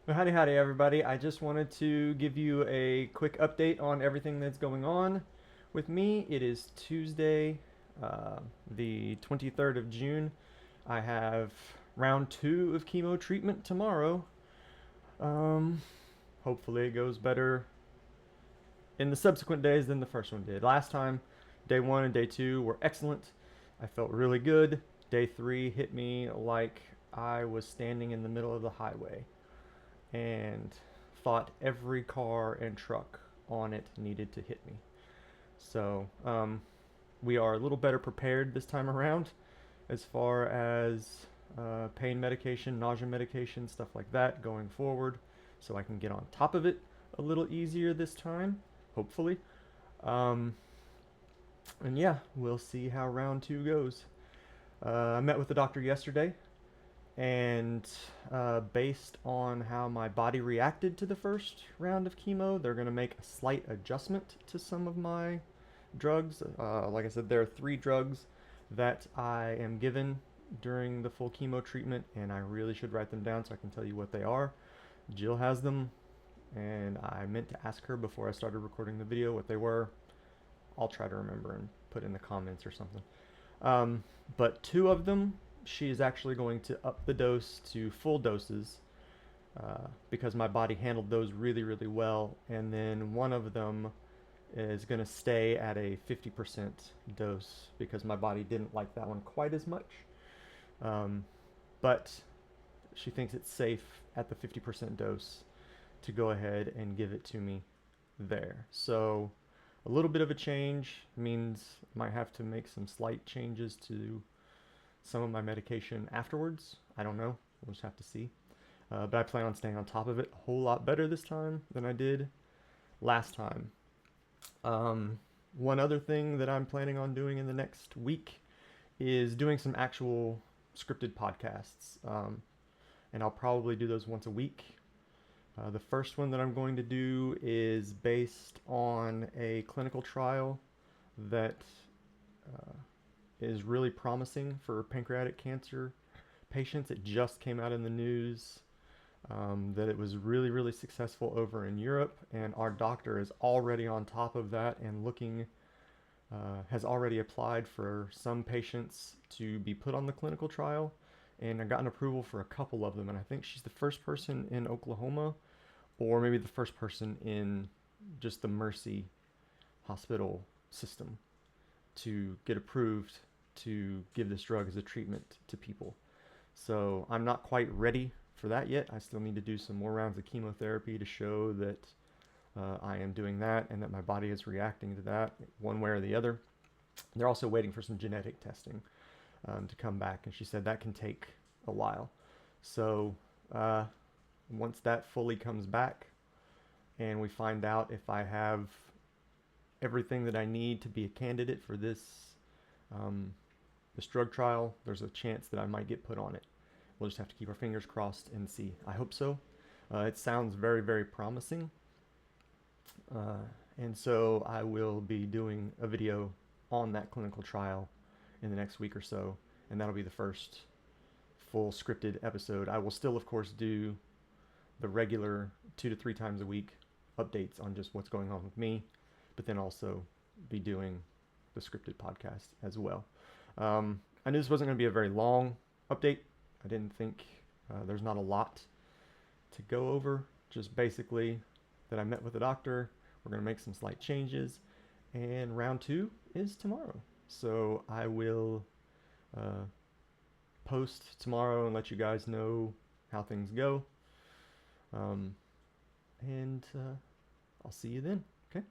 Well, howdy, howdy, everybody. I just wanted to give you a quick update on everything that's going on with me. It is Tuesday, the 23rd of June. I have round two of chemo treatment tomorrow. Um, Hopefully, it goes better in the subsequent days than the first one did. Last time, day one and day two were excellent. I felt really good. Day three hit me like I was standing in the middle of the highway and thought every car and truck on it needed to hit me. So we are a little better prepared this time around as far as pain medication, nausea medication, stuff like that going forward. So I can get on top of it a little easier this time, hopefully. Um, and yeah, we'll see how round two goes. I met with the doctor yesterday, and based on how my body reacted to the first round of chemo, they're going to make a slight adjustment to some of my drugs. Like I said, there are three drugs that I am given during the full chemo treatment, and I really should write them down so I can tell you what they are. Jill has them, and I meant to ask her before I started recording the video what they were. I'll try to remember and put in the comments or something. But two of them, she is actually going to up the dose to full doses because my body handled those really, really well. And then one of them is going to stay at a 50% dose because my body didn't like that one quite as much. But she thinks it's safe at the 50% dose to go ahead and give it to me there. So a little bit of a change means I might have to make some slight changes to some of my medication afterwards. I don't know. We'll just have to see. But I plan on staying on top of it a whole lot better this time than I did last time. One other thing that I'm planning on doing in the next week is doing some actual scripted podcasts. And I'll probably do those once a week. The first one that I'm going to do is based on a clinical trial that uh, is really promising for pancreatic cancer patients. It just came out in the news that it was really, really successful over in Europe, and our doctor is already on top of that and has already applied for some patients to be put on the clinical trial, and I've gotten approval for a couple of them, and I think she's the first person in Oklahoma, or maybe the first person in just the Mercy hospital system to get approved to give this drug as a treatment to people. So I'm not quite ready for that yet. I still need to do some more rounds of chemotherapy to show that I am doing that and that my body is reacting to that one way or the other. They're also waiting for some genetic testing to come back, and she said that can take a while. So once that fully comes back and we find out if I have everything that I need to be a candidate for this drug trial, there's a chance that I might get put on it. We'll just have to keep our fingers crossed and see. I hope so. It sounds very, very promising. And so I will be doing a video on that clinical trial in the next week or so, and that'll be the first full scripted episode. I will still, of course, do the regular 2 to 3 times a week updates on just what's going on with me, but then also be doing the scripted podcast as well. I knew this wasn't going to be a very long update. I didn't think there's not a lot to go over. Just basically that I met with the doctor. We're going to make some slight changes, and round two is tomorrow. So I will post tomorrow and let you guys know how things go. And I'll see you then. Okay.